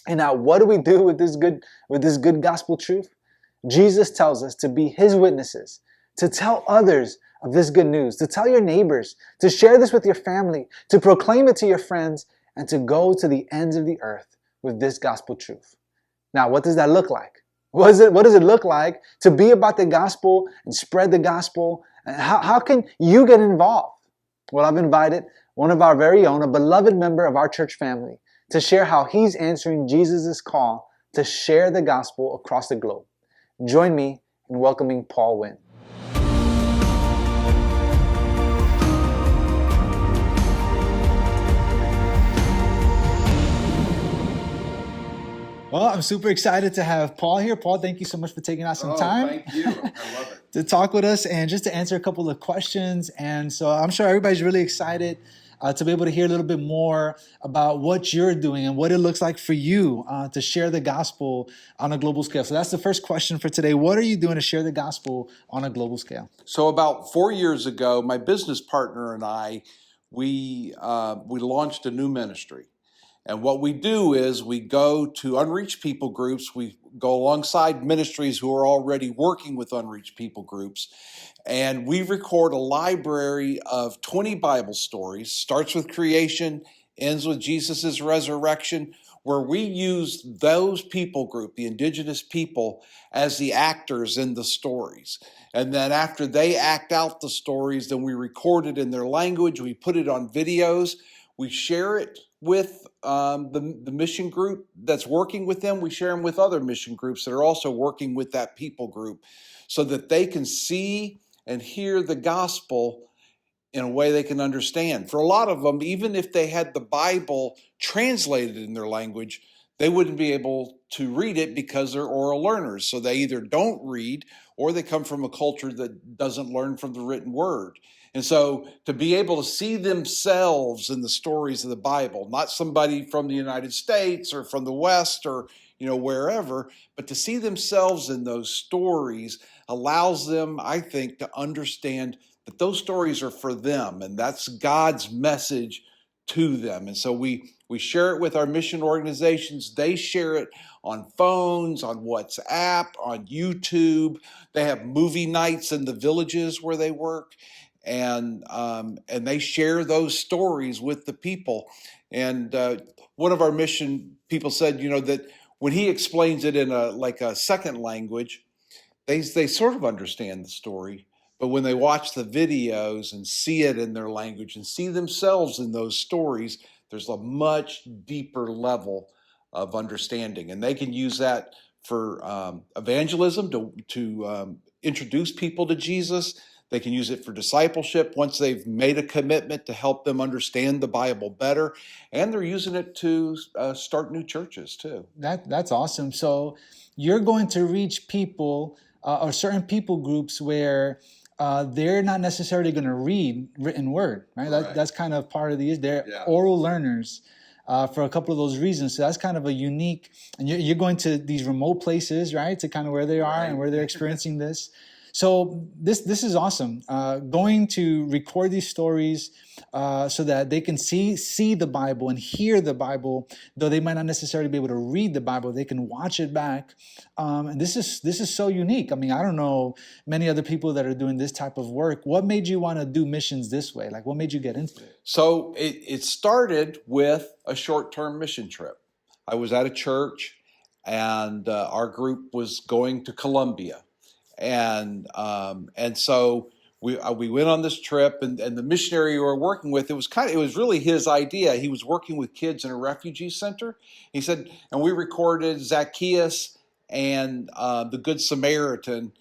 And now what do we do with this good gospel truth? Jesus tells us to be his witnesses, to tell others of this good news, to tell your neighbors, to share this with your family, to proclaim it to your friends, and to go to the ends of the earth with this gospel truth. Now, what does that look like? What does it look like to be about the gospel and spread the gospel? And how can you get involved? Well, I've invited one of our very own, a beloved member of our church family, to share how he's answering Jesus' call to share the gospel across the globe. Join me in welcoming Paul Wynn. Well, I'm super excited to have Paul here. Paul, thank you so much for taking out some time. Thank you. I love it. To talk with us and just to answer a couple of questions. And so I'm sure everybody's really excited to be able to hear a little bit more about what you're doing and what it looks like for you to share the gospel on a global scale. So that's the first question for today. What are you doing to share the gospel on a global scale? So about 4 years ago, my business partner and I, we launched a new ministry. And what we do is we go to unreached people groups. We go alongside ministries who are already working with unreached people groups. And we record a library of 20 Bible stories, starts with creation, ends with Jesus' resurrection, where we use those people group, the indigenous people, as the actors in the stories. And then after they act out the stories, then we record it in their language. We put it on videos. We share it with the mission group that's working with them. We share them with other mission groups that are also working with that people group so that they can see and hear the gospel in a way they can understand. For a lot of them, even if they had the Bible translated in their language, they wouldn't be able to read it because they're oral learners. So they either don't read or they come from a culture that doesn't learn from the written word. And so to be able to see themselves in the stories of the Bible, not somebody from the United States or from the West or wherever, but to see themselves in those stories allows them, I think, to understand that those stories are for them and that's God's message to them. And so we share it with our mission organizations. They share it on phones, on WhatsApp, on YouTube. They have movie nights in the villages where they work. And they share those stories with the people. And one of our mission people said, that when he explains it in a second language, they sort of understand the story. But when they watch the videos and see it in their language and see themselves in those stories, there's a much deeper level of understanding. And they can use that for evangelism to introduce people to Jesus. They can use it for discipleship once they've made a commitment to help them understand the Bible better. And they're using it to start new churches too. That's awesome. So you're going to reach people or certain people groups where they're not necessarily going to read written word, right? That's kind of part of they're oral learners for a couple of those reasons. So that's kind of a unique, and you're going to these remote places, right? To kind of where they are and where they're experiencing this. So this is awesome. Going to record these stories so that they can see the Bible and hear the Bible, though they might not necessarily be able to read the Bible. They can watch it back, and this is so unique. I mean, I don't know many other people that are doing this type of work. What made you want to do missions this way? Like, what made you get into it? So it started with a short-term mission trip. I was at a church, and our group was going to Colombia. And so we went on this trip, and the missionary we were working with, it was really his idea. He was working with kids in a refugee center. He said, and we recorded Zacchaeus and the Good Samaritan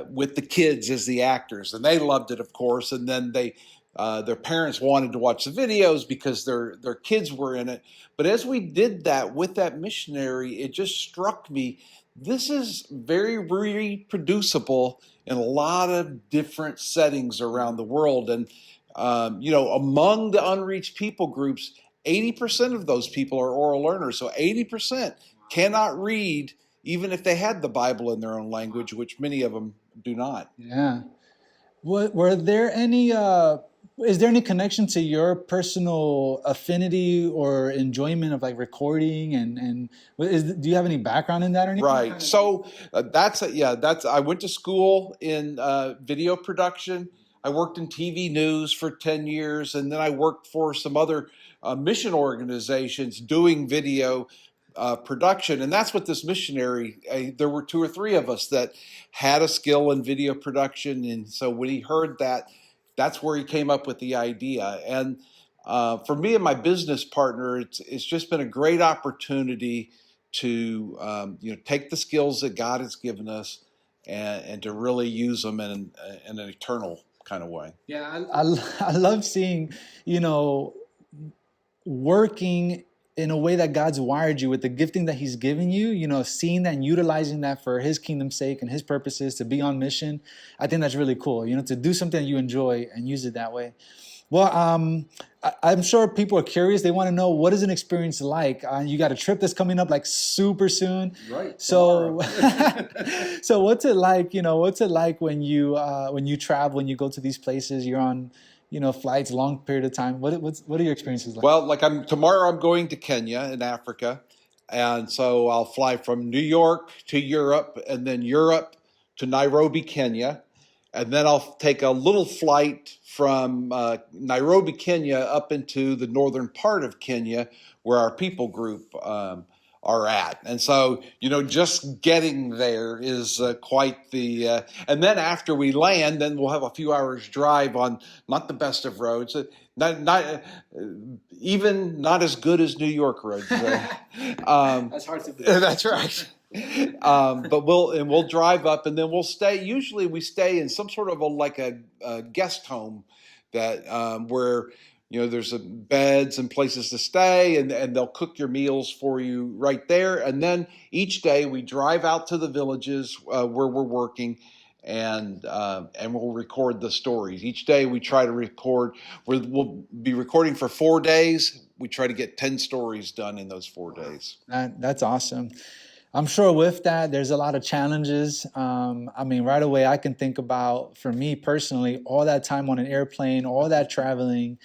with the kids as the actors, and they loved it, of course. And then their parents wanted to watch the videos because their kids were in it. But as we did that with that missionary, it just struck me, this is very reproducible in a lot of different settings around the world. And, among the unreached people groups, 80% of those people are oral learners. So 80% cannot read, even if they had the Bible in their own language, which many of them do not. Yeah. Were there any Is there any connection to your personal affinity or enjoyment of like recording do you have any background in that or anything? Right. So that's I went to school in video production. I worked in TV news for 10 years, and then I worked for some other mission organizations doing video production. And that's what this missionary, there were two or three of us that had a skill in video production. And so when he heard that, that's where he came up with the idea. And for me and my business partner, it's just been a great opportunity to take the skills that God has given us and to really use them in an eternal kind of way. Yeah, I love seeing, working in a way that God's wired you with the gifting that He's given you, seeing that and utilizing that for His kingdom's sake and His purposes to be on mission. I think that's really cool, to do something that you enjoy and use it that way. Well, I'm sure people are curious. They want to know, what is an experience like? You got a trip that's coming up like super soon. Right. So, so what's it like? What's it like when you travel, when you go to these places? You're on, flights, long period of time. What are your experiences like? Well, tomorrow I'm going to Kenya in Africa, and so I'll fly from New York to Europe, and then Europe to Nairobi, Kenya. And then I'll take a little flight from Nairobi, Kenya, up into the northern part of Kenya, where our people group are at. And so, just getting there is quite the. And then after we land, then we'll have a few hours drive on not the best of roads, not as good as New York roads. That's hard to believe. That's right. But we'll drive up, and then we'll stay. Usually, we stay in some sort of a guest home that where there's beds and places to stay, and they'll cook your meals for you right there. And then each day we drive out to the villages where we're working, and we'll record the stories. Each day we try to record. We'll be recording for 4 days. We try to get 10 stories done in those 4 days. That's awesome. I'm sure with that, there's a lot of challenges. Right away, I can think about, for me personally, all that time on an airplane, all that traveling.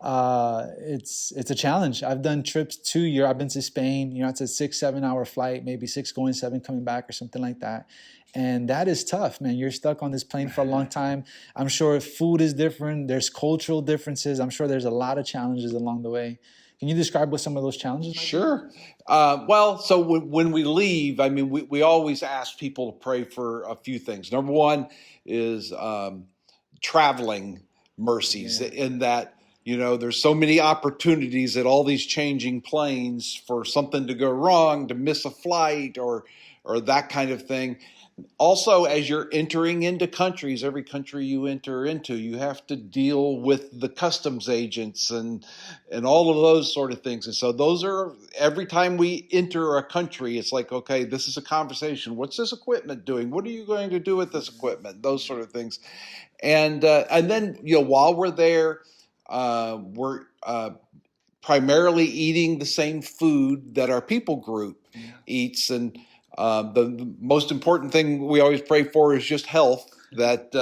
It's a challenge. I've done trips to Europe. I've been to Spain. It's a 6-7 hour flight, maybe 6 going, 7 coming back, or something like that. And that is tough, man. You're stuck on this plane for a long time. I'm sure food is different. There's cultural differences. I'm sure there's a lot of challenges along the way. Can you describe what some of those challenges might be? Sure. So when we leave, we always ask people to pray for a few things. Number one is traveling mercies, in that, there's so many opportunities at all these changing planes for something to go wrong, to miss a flight or that kind of thing. Also, as you're entering into countries, every country you enter into, you have to deal with the customs agents and all of those sort of things. And so those are, every time we enter a country, it's like, okay, this is a conversation. What's this equipment doing? What are you going to do with this equipment? Those sort of things. And then, while we're there, we're primarily eating the same food that our people group eats. And the most important thing we always pray for is just health, that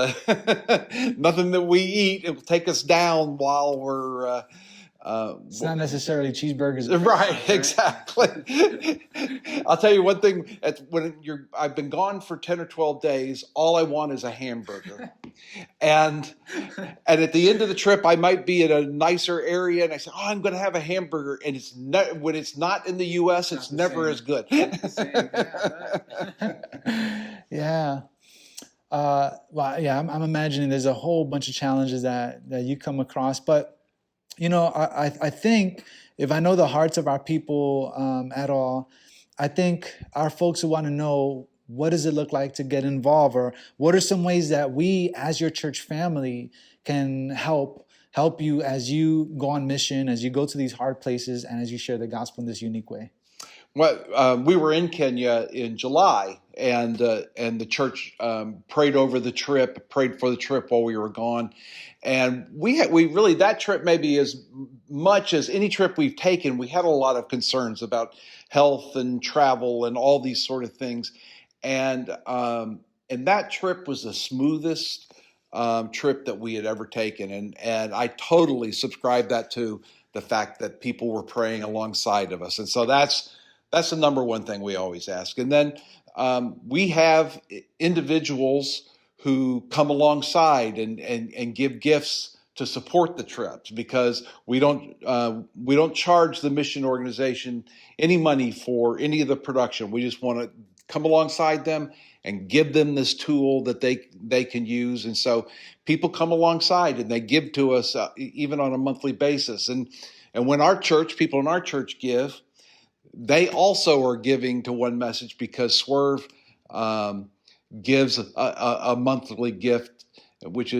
nothing that we eat, it will take us down while we're... it's not necessarily cheeseburgers. Right, exactly. I'll tell you one thing, I've been gone for 10 or 12 days, all I want is a hamburger. And at the end of the trip, I might be at a nicer area, and I say, I'm going to have a hamburger. And when it's not in the U.S., it's never as good. Yeah. I'm imagining there's a whole bunch of challenges that you come across. But, I think if I know the hearts of our people at all, I think our folks who want to know, what does it look like to get involved, or what are some ways that we as your church family can help you as you go on mission, as you go to these hard places, and as you share the gospel in this unique way? Well, we were in Kenya in July, and the church prayed for the trip while we were gone. And we really, that trip, maybe as much as any trip we've taken, we had a lot of concerns about health and travel and all these sort of things. And that trip was the smoothest trip that we had ever taken. And I totally subscribe that to the fact that people were praying alongside of us. And so that's the number one thing we always ask. And then we have individuals who come alongside and give gifts to support the trips, because we don't charge the mission organization any money for any of the production. We just want to come alongside them and give them this tool that they can use. And so people come alongside and they give to us even on a monthly basis. And when people in our church give, they also are giving to One Message, because Swerve gives a monthly gift, which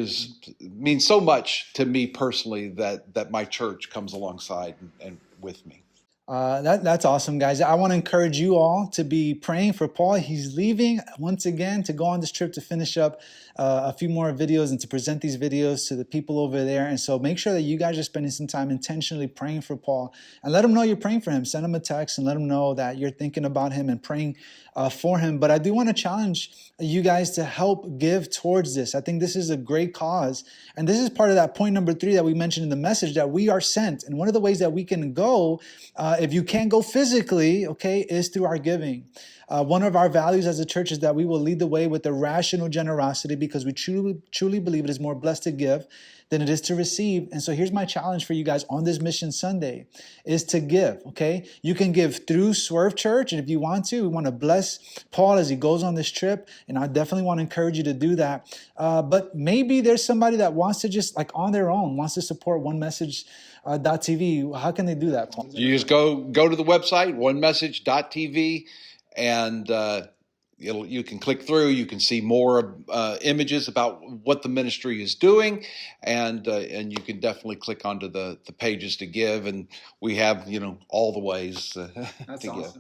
means so much to me personally, that my church comes alongside and with me. That's awesome, guys. I want to encourage you all to be praying for Paul. He's leaving once again to go on this trip to finish up a few more videos and to present these videos to the people over there. And so make sure that you guys are spending some time intentionally praying for Paul, and let him know you're praying for him. Send him a text and let him know that you're thinking about him and praying for him. But I do want to challenge you guys to help give towards this. I think this is a great cause. And this is part of that point number 3 that we mentioned in the message, that we are sent. And one of the ways that we can go, if you can't go physically, okay, is through our giving. One of our values as a church is that we will lead the way with a rational generosity, because we truly believe it is more blessed to give than it is to receive. And so here's my challenge for you guys on this Mission Sunday is to give, okay? You can give through Swerve Church, and if you want to, we want to bless Paul as he goes on this trip, and I definitely want to encourage you to do that. But maybe there's somebody that wants to just, like on their own, wants to support One Message .tv. How can they do that, Paul? You just go to the website, onemessage.tv, and you can click through. You can see more images about what the ministry is doing, and you can definitely click onto the pages to give. And we have all the ways to give.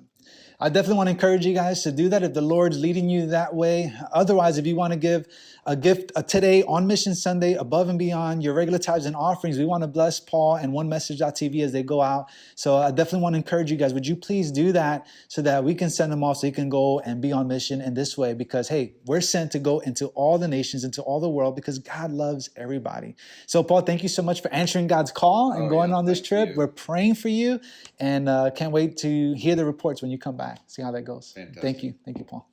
I definitely want to encourage you guys to do that if the Lord's leading you that way. Otherwise, if you want to give a gift today on Mission Sunday above and beyond your regular tithes and offerings, we want to bless Paul and OneMessage.tv as they go out. So I definitely want to encourage you guys. Would you please do that so that we can send them off so you can go and be on mission in this way? Because, hey, we're sent to go into all the nations, into all the world, because God loves everybody. So, Paul, thank you so much for answering God's call and going on this trip. We're praying for you, and can't wait to hear the reports when you come back. See how that goes. Fantastic. Thank you. Thank you, Paul.